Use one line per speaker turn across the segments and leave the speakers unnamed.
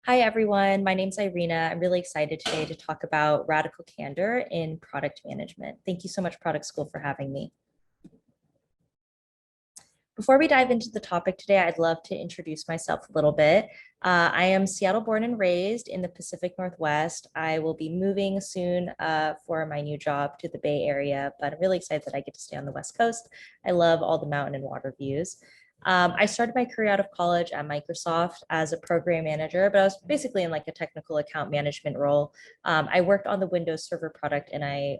Hi, everyone. My name's Irena. I'm really excited today to talk about radical candor in product management. Thank you so much, Product School, for having me. Before we dive into the topic today, I'd love to introduce myself a little bit. I am Seattle born and raised in the Pacific Northwest. I will be moving soon for my new job to the Bay Area, but I'm really excited that I get to stay on the West Coast. I love all the mountain and water views. I started my career out of college at Microsoft as a program manager, but I was basically in like a technical account management role. I worked on the Windows Server product and I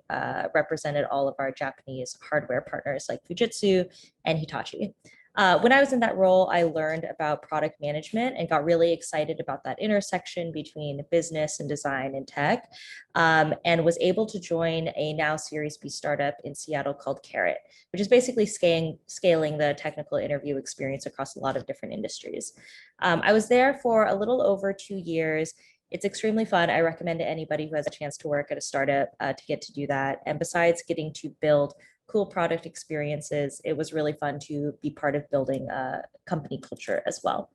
represented all of our Japanese hardware partners like Fujitsu and Hitachi. When I was in that role, I learned about product management and got really excited about that intersection between business and design and tech, and was able to join a now Series B startup in Seattle called Carrot, which is basically scaling the technical interview experience across a lot of different industries. I was there for a little over 2 years. It's extremely fun. I recommend to anybody who has a chance to work at a startup to get to do that. And besides getting to build cool product experiences, it was really fun to be part of building a company culture as well.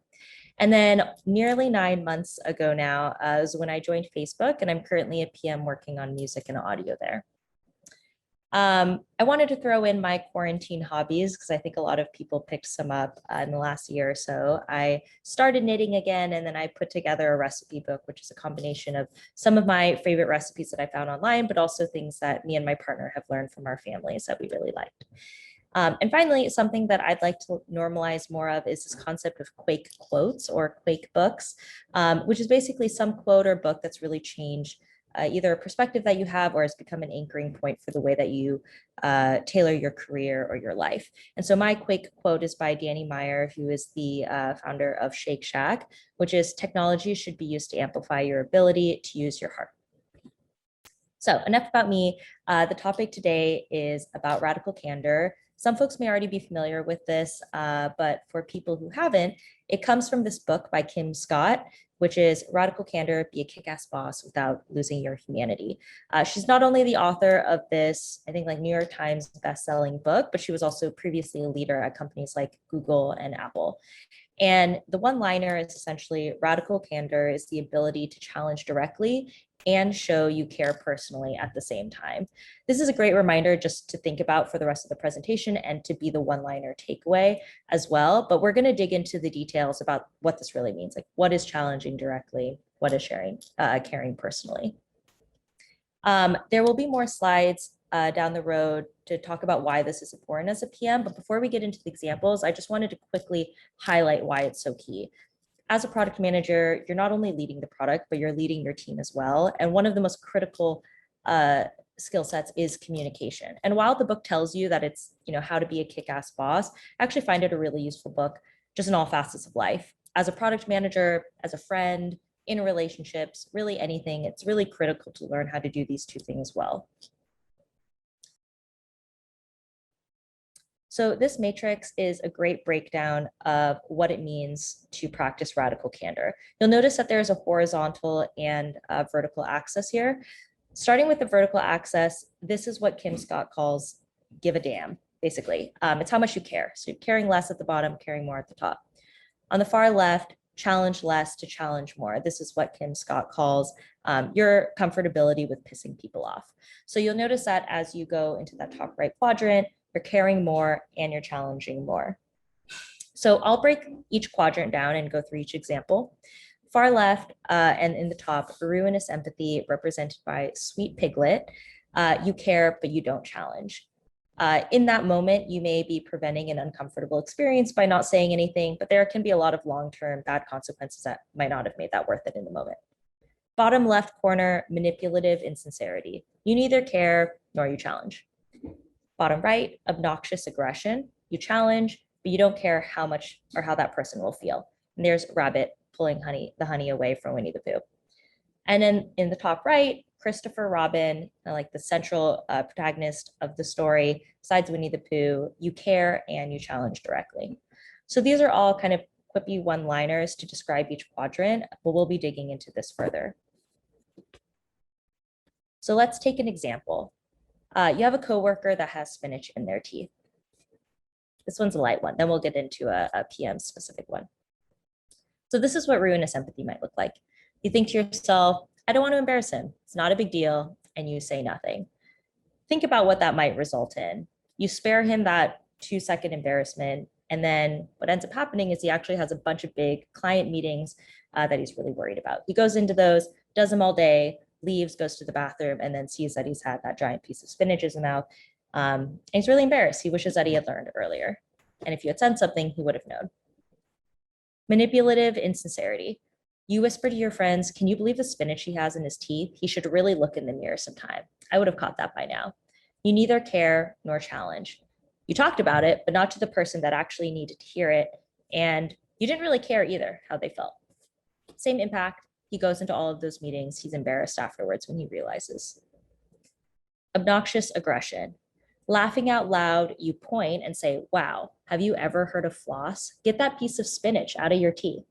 And then nearly 9 months ago now is when I joined Facebook, and I'm currently a PM working on music and audio there. I wanted to throw in my quarantine hobbies because I think a lot of people picked some up in the last year or so. I started knitting again, and then I put together a recipe book, which is a combination of some of my favorite recipes that I found online, but also things that me and my partner have learned from our families that we really liked. And finally, something that I'd like to normalize more of is this concept of Quake quotes or Quake books, which is basically some quote or book that's really changed either a perspective that you have or has become an anchoring point for the way that you tailor your career or your life. And so my Quake quote is by Danny Meyer, who is the founder of Shake Shack, which is technology should be used to amplify your ability to use your heart. So enough about me. The topic today is about radical candor. Some folks may already be familiar with this, but for people who haven't, it comes from this book by Kim Scott, which is Radical Candor, Be a Kick-Ass Boss Without Losing Your Humanity. She's not only the author of this, I think like New York Times best-selling book, but she was also previously a leader at companies like Google and Apple. And the one-liner is essentially radical candor is the ability to challenge directly and show you care personally at the same time. This is a great reminder just to think about for the rest of the presentation and to be the one-liner takeaway as well. But we're going to dig into the details about what this really means. Like, what is challenging directly? What is caring personally? There will be more slides down the road to talk about why this is important as a PM. But before we get into the examples, I just wanted to quickly highlight why it's so key. As a product manager, you're not only leading the product, but you're leading your team as well. And one of the most critical skill sets is communication. And while the book tells you that it's, how to be a kick-ass boss, I actually find it a really useful book just in all facets of life. As a product manager, as a friend, in relationships, really anything, it's really critical to learn how to do these two things well. So this matrix is a great breakdown of what it means to practice radical candor. You'll notice that there's a horizontal and a vertical axis here. Starting with the vertical axis, this is what Kim Scott calls give a damn, basically. It's how much you care. So you're caring less at the bottom, caring more at the top. On the far left, challenge less to challenge more. This is what Kim Scott calls your comfortability with pissing people off. So you'll notice that as you go into that top right quadrant, you're caring more and you're challenging more. So I'll break each quadrant down and go through each example. Far left and in the top, ruinous empathy represented by Sweet Piglet. You care, but you don't challenge. In that moment, you may be preventing an uncomfortable experience by not saying anything, but there can be a lot of long-term bad consequences that might not have made that worth it in the moment. Bottom left corner, manipulative insincerity. You neither care nor you challenge. Bottom right, obnoxious aggression. You challenge, but you don't care how much or how that person will feel. And there's Rabbit pulling the honey away from Winnie the Pooh. And then in the top right, Christopher Robin, like the central protagonist of the story, besides Winnie the Pooh, you care and you challenge directly. So these are all kind of quippy one-liners to describe each quadrant, but we'll be digging into this further. So let's take an example. You have a coworker that has spinach in their teeth. This one's a light one. Then we'll get into a PM specific one. So this is what ruinous empathy might look like. You think to yourself, I don't want to embarrass him. It's not a big deal. And you say nothing. Think about what that might result in. You spare him that 2-second embarrassment. And then what ends up happening is he actually has a bunch of big client meetings that he's really worried about. He goes into those, does them all day, leaves, goes to the bathroom, and then sees that he's had that giant piece of spinach in his mouth. And he's really embarrassed. He wishes that he had learned earlier. And if you had said something, he would have known. Manipulative insincerity. You whisper to your friends, can you believe the spinach he has in his teeth? He should really look in the mirror sometime. I would have caught that by now. You neither care nor challenge. You talked about it, but not to the person that actually needed to hear it. And you didn't really care either how they felt. Same impact. He goes into all of those meetings. He's embarrassed afterwards when he realizes. Obnoxious aggression. Laughing out loud, you point and say, wow, have you ever heard of floss? Get that piece of spinach out of your teeth.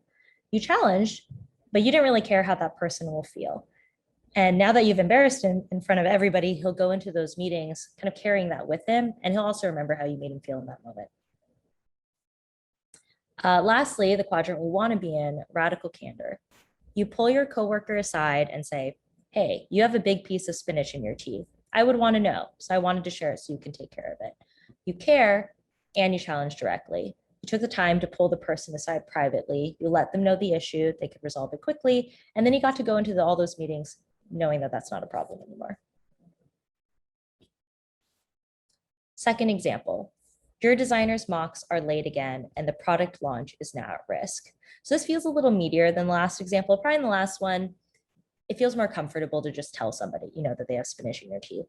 You challenged, but you didn't really care how that person will feel. And now that you've embarrassed him in front of everybody, he'll go into those meetings kind of carrying that with him, and he'll also remember how you made him feel in that moment. Lastly, the quadrant we want to be in, radical candor. You pull your coworker aside and say, hey, you have a big piece of spinach in your teeth. I would want to know, so I wanted to share it so you can take care of it. You care and you challenge directly. You took the time to pull the person aside privately. You let them know the issue, they could resolve it quickly, and then you got to go into all those meetings knowing that that's not a problem anymore. Second example, your designer's mocks are late again and the product launch is now at risk. So this feels a little meatier than the last example. Probably in the last one, it feels more comfortable to just tell somebody, that they have spinach in their teeth.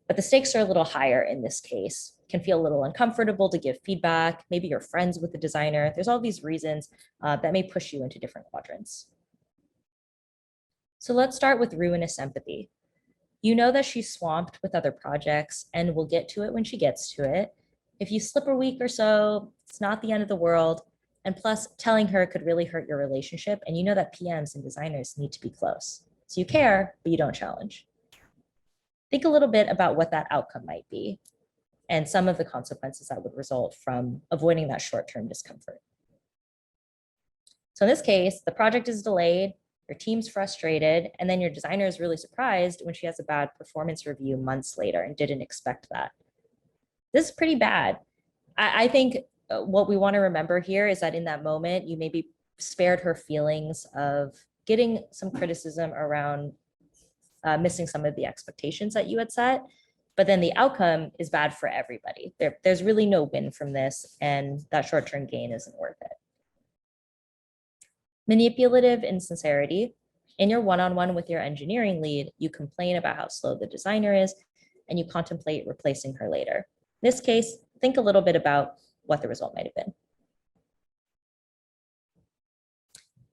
But the stakes are a little higher in this case. It can feel a little uncomfortable to give feedback. Maybe you're friends with the designer. There's all these reasons that may push you into different quadrants. So let's start with ruinous empathy. You know that she's swamped with other projects and will get to it when she gets to it. If you slip a week or so, it's not the end of the world. And plus, telling her could really hurt your relationship. And you know that PMs and designers need to be close. So you care, but you don't challenge. Think a little bit about what that outcome might be and some of the consequences that would result from avoiding that short-term discomfort. So in this case, the project is delayed, your team's frustrated, and then your designer is really surprised when she has a bad performance review months later and didn't expect that. This is pretty bad. I think what we want to remember here is that in that moment, you maybe spared her feelings of getting some criticism around missing some of the expectations that you had set, but then the outcome is bad for everybody. There's really no win from this, and that short-term gain isn't worth it. Manipulative insincerity. In your one-on-one with your engineering lead, you complain about how slow the designer is, and you contemplate replacing her later. In this case, think a little bit about what the result might have been.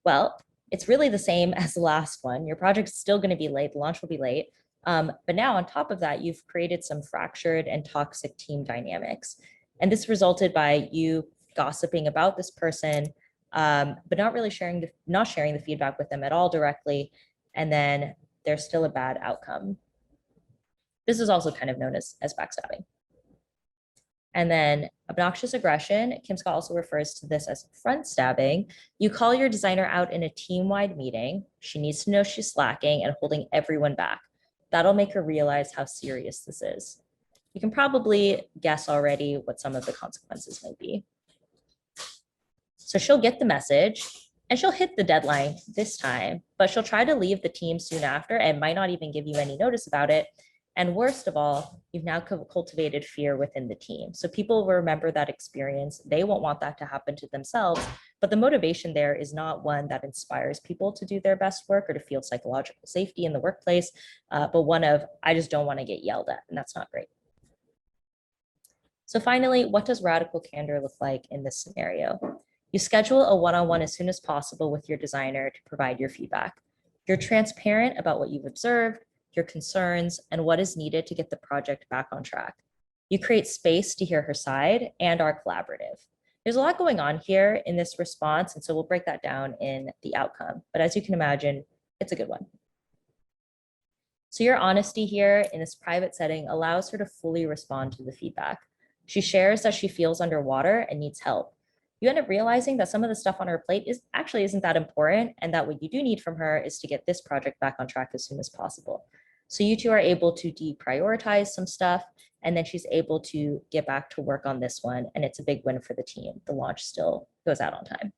Well, it's really the same as the last one. Your project's still going to be late. The launch will be late. But now on top of that, you've created some fractured and toxic team dynamics. And this resulted by you gossiping about this person, but not really sharing the feedback with them at all directly. And then there's still a bad outcome. This is also kind of known as backstabbing. And then obnoxious aggression, Kim Scott also refers to this as front stabbing. You call your designer out in a team-wide meeting. She needs to know she's slacking and holding everyone back. That'll make her realize how serious this is. You can probably guess already what some of the consequences might be. So she'll get the message and she'll hit the deadline this time, but she'll try to leave the team soon after and might not even give you any notice about it. And worst of all, you've now cultivated fear within the team. So people will remember that experience. They won't want that to happen to themselves, but the motivation there is not one that inspires people to do their best work or to feel psychological safety in the workplace, but one of, I just don't want to get yelled at, and that's not great. So finally, what does radical candor look like in this scenario? You schedule a one-on-one as soon as possible with your designer to provide your feedback. You're transparent about what you've observed, your concerns, and what is needed to get the project back on track. You create space to hear her side and are collaborative. There's a lot going on here in this response, and so we'll break that down in the outcome. But as you can imagine, it's a good one. So your honesty here in this private setting allows her to fully respond to the feedback. She shares that she feels underwater and needs help. you end up realizing that some of the stuff on her plate isn't that important, and that what you do need from her is to get this project back on track as soon as possible. So you two are able to deprioritize some stuff, and then she's able to get back to work on this one, and it's a big win for the team. The launch still goes out on time.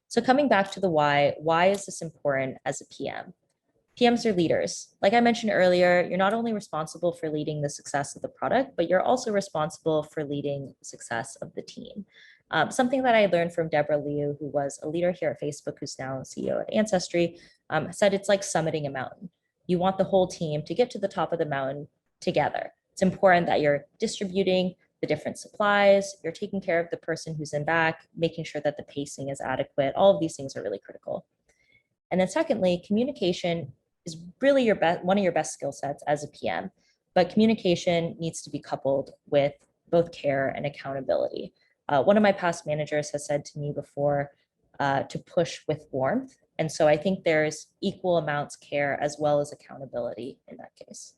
So coming back to the why is this important as a PM? PMs are leaders. Like I mentioned earlier, you're not only responsible for leading the success of the product, but you're also responsible for leading the success of the team. Something that I learned from Deborah Liu, who was a leader here at Facebook, who's now CEO at Ancestry, said it's like summiting a mountain. You want the whole team to get to the top of the mountain together. It's important that you're distributing the different supplies, you're taking care of the person who's in back, making sure that the pacing is adequate. All of these things are really critical. And then secondly, communication is really one of your best skill sets as a PM, but communication needs to be coupled with both care and accountability. One of my past managers has said to me before to push with warmth. And so I think there's equal amounts care as well as accountability in that case.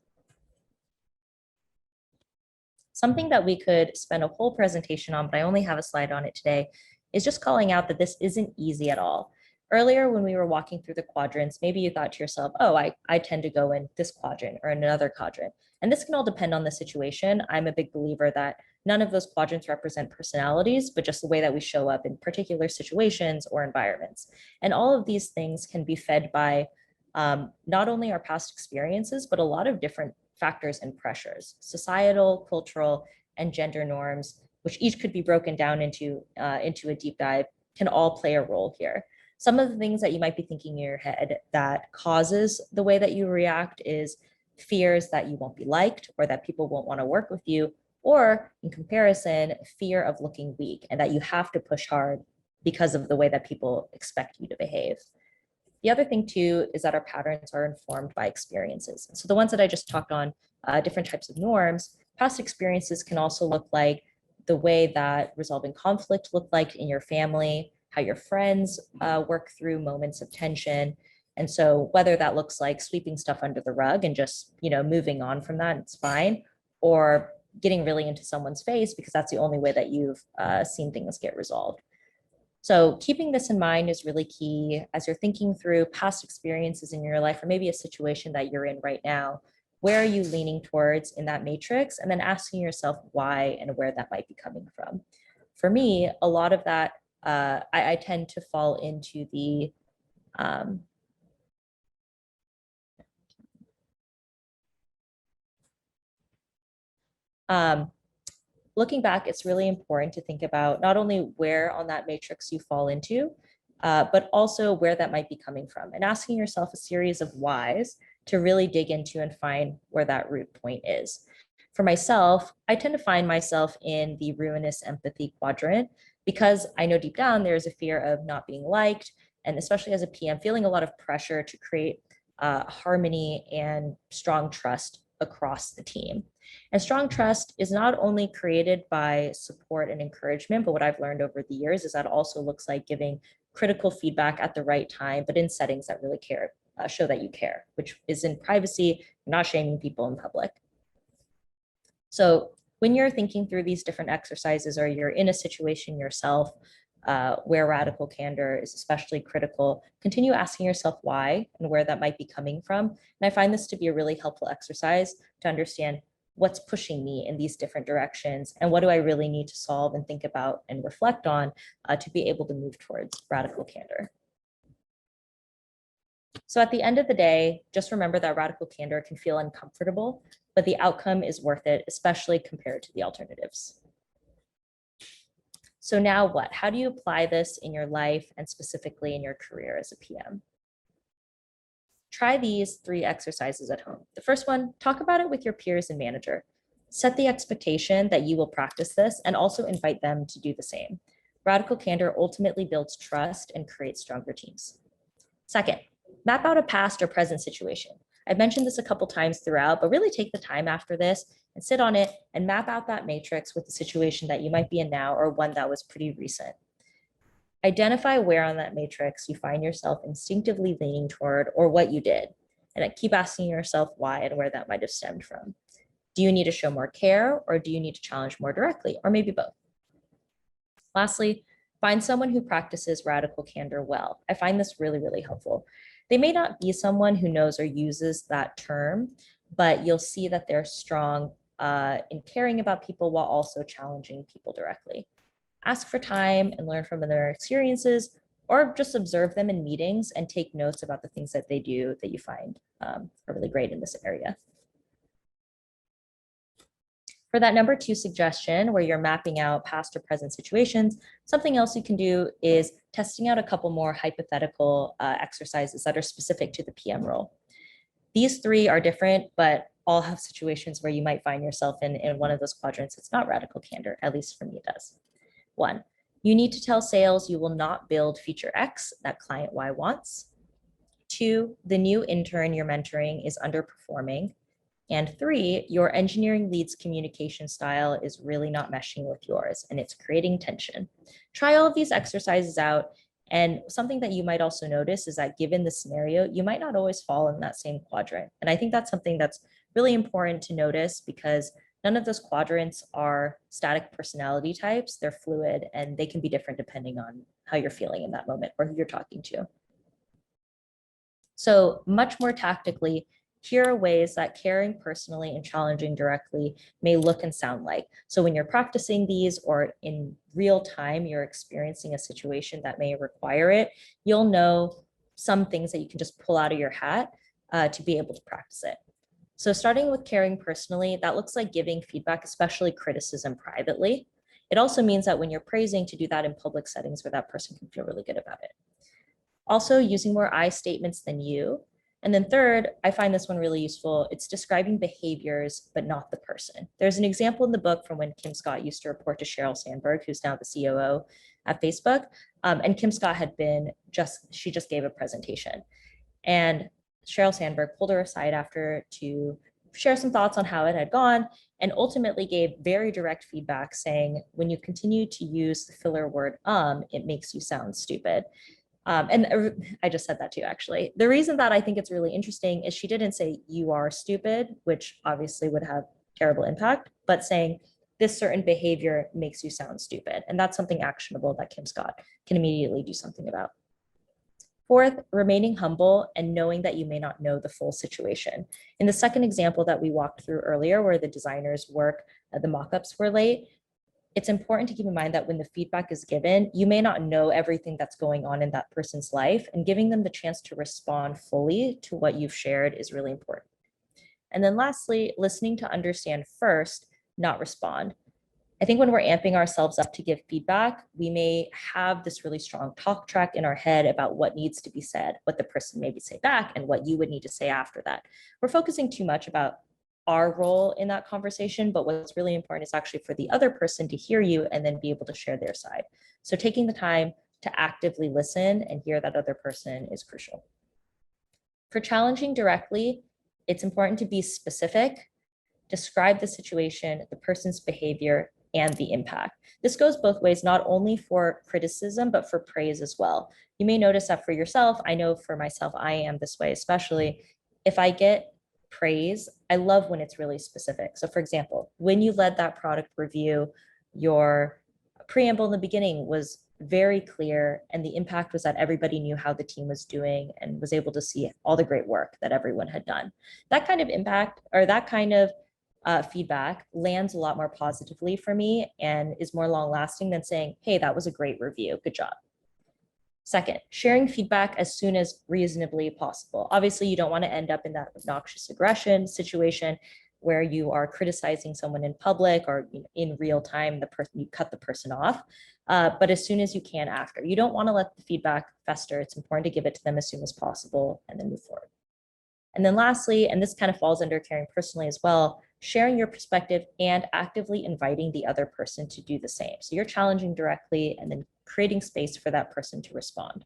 Something that we could spend a whole presentation on, but I only have a slide on it today, is just calling out that this isn't easy at all. Earlier, when we were walking through the quadrants, maybe you thought to yourself, oh, I tend to go in this quadrant or in another quadrant. And this can all depend on the situation. I'm a big believer that none of those quadrants represent personalities, but just the way that we show up in particular situations or environments. And all of these things can be fed by not only our past experiences, but a lot of different factors and pressures, societal, cultural, and gender norms, which each could be broken down into a deep dive, can all play a role here. Some of the things that you might be thinking in your head that causes the way that you react is fears that you won't be liked or that people won't want to work with you, or in comparison, fear of looking weak and that you have to push hard because of the way that people expect you to behave. The other thing too is that our patterns are informed by experiences. So the ones that I just talked on, different types of norms, past experiences can also look like the way that resolving conflict looked like in your family, how your friends work through moments of tension. And so whether that looks like sweeping stuff under the rug and just, moving on from that, it's fine, or getting really into someone's face because that's the only way that you've seen things get resolved. So keeping this in mind is really key as you're thinking through past experiences in your life, or maybe a situation that you're in right now. Where are you leaning towards in that matrix? And then asking yourself why and where that might be coming from. For me, a lot of that, I tend to fall into the looking back, it's really important to think about not only where on that matrix you fall into, but also where that might be coming from, and asking yourself a series of whys to really dig into and find where that root point is. For myself, I tend to find myself in the ruinous empathy quadrant because I know deep down there's a fear of not being liked, and especially as a PM, feeling a lot of pressure to create harmony and strong trust across the team. And strong trust is not only created by support and encouragement, but what I've learned over the years is that it also looks like giving critical feedback at the right time, but in settings that really care, show that you care, which is in privacy, not shaming people in public. So when you're thinking through these different exercises, or you're in a situation yourself where radical candor is especially critical, continue asking yourself why and where that might be coming from. And I find this to be a really helpful exercise to understand what's pushing me in these different directions and what do I really need to solve and think about and reflect on to be able to move towards radical candor. So at the end of the day, just remember that radical candor can feel uncomfortable, but the outcome is worth it, especially compared to the alternatives. So now what? How do you apply this in your life and specifically in your career as a PM? Try these 3 exercises at home. The first one, talk about it with your peers and manager. Set the expectation that you will practice this and also invite them to do the same. Radical candor ultimately builds trust and creates stronger teams. Second, map out a past or present situation. I've mentioned this a couple times throughout, but really take the time after this and sit on it and map out that matrix with the situation that you might be in now or one that was pretty recent. Identify where on that matrix you find yourself instinctively leaning toward or what you did. And keep asking yourself why and where that might have stemmed from. Do you need to show more care or do you need to challenge more directly, or maybe both? Lastly, find someone who practices radical candor well. I find this really, really helpful. They may not be someone who knows or uses that term, but you'll see that they're strong in caring about people while also challenging people directly. Ask for time and learn from their experiences, or just observe them in meetings and take notes about the things that they do that you find are really great in this area. For that number 2 suggestion, where you're mapping out past or present situations, something else you can do is testing out a couple more hypothetical exercises that are specific to the PM role. These 3 are different, but all have situations where you might find yourself in one of those quadrants. It's not radical candor, at least for me, it does. 1, you need to tell sales you will not build feature X that client Y wants. 2, the new intern you're mentoring is underperforming. And 3, your engineering lead's communication style is really not meshing with yours and it's creating tension. Try all of these exercises out. And something that you might also notice is that given the scenario, you might not always fall in that same quadrant. And I think that's something that's really important to notice because none of those quadrants are static personality types. They're fluid and they can be different depending on how you're feeling in that moment or who you're talking to. So much more tactically, here are ways that caring personally and challenging directly may look and sound like. So when you're practicing these or in real time, you're experiencing a situation that may require it, you'll know some things that you can just pull out of your hat to be able to practice it. So starting with caring personally, that looks like giving feedback, especially criticism privately. It also means that when you're praising, to do that in public settings where that person can feel really good about it. Also using more I statements than you. And then third, I find this one really useful. It's describing behaviors, but not the person. There's an example in the book from when Kim Scott used to report to Sheryl Sandberg, who's now the COO at Facebook. And Kim Scott she just gave a presentation. And Sheryl Sandberg pulled her aside after to share some thoughts on how it had gone and ultimately gave very direct feedback saying, when you continue to use the filler word, it makes you sound stupid. And I just said that too, actually. The reason that I think it's really interesting is she didn't say you are stupid, which obviously would have terrible impact, but saying this certain behavior makes you sound stupid. And that's something actionable that Kim Scott can immediately do something about. Fourth, remaining humble and knowing that you may not know the full situation. In the second example that we walked through earlier, where the designer's work, the mock-ups were late, it's important to keep in mind that when the feedback is given, you may not know everything that's going on in that person's life, and giving them the chance to respond fully to what you've shared is really important. And then lastly, listening to understand first, not respond. I think when we're amping ourselves up to give feedback, we may have this really strong talk track in our head about what needs to be said, what the person maybe say back, and what you would need to say after that. We're focusing too much about our role in that conversation, but what's really important is actually for the other person to hear you and then be able to share their side. So taking the time to actively listen and hear that other person is crucial. For challenging directly, it's important to be specific, describe the situation, the person's behavior, and the impact. This goes both ways, not only for criticism, but for praise as well. You may notice that for yourself, I know for myself, I am this way, especially if I get praise, I love when it's really specific. So for example, when you led that product review, your preamble in the beginning was very clear and the impact was that everybody knew how the team was doing and was able to see all the great work that everyone had done. That kind of impact or that kind of feedback lands a lot more positively for me and is more long lasting than saying, hey, that was a great review, good job. Second, sharing feedback as soon as reasonably possible. Obviously, you don't want to end up in that obnoxious aggression situation where you are criticizing someone in public or in real time, you cut the person off. But as soon as you can after, you don't want to let the feedback fester. It's important to give it to them as soon as possible and then move forward. And then lastly, and this kind of falls under caring personally as well, sharing your perspective and actively inviting the other person to do the same. So you're challenging directly and then creating space for that person to respond.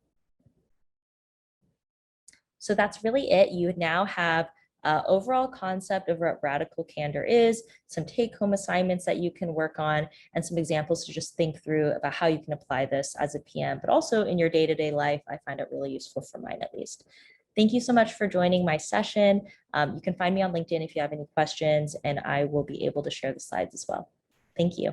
So that's really it. You now have overall concept of what radical candor is, some take-home assignments that you can work on, and some examples to just think through about how you can apply this as a PM, but also in your day-to-day life. I find it really useful for mine at least. Thank you so much for joining my session. You can find me on LinkedIn if you have any questions, and I will be able to share the slides as well. Thank you.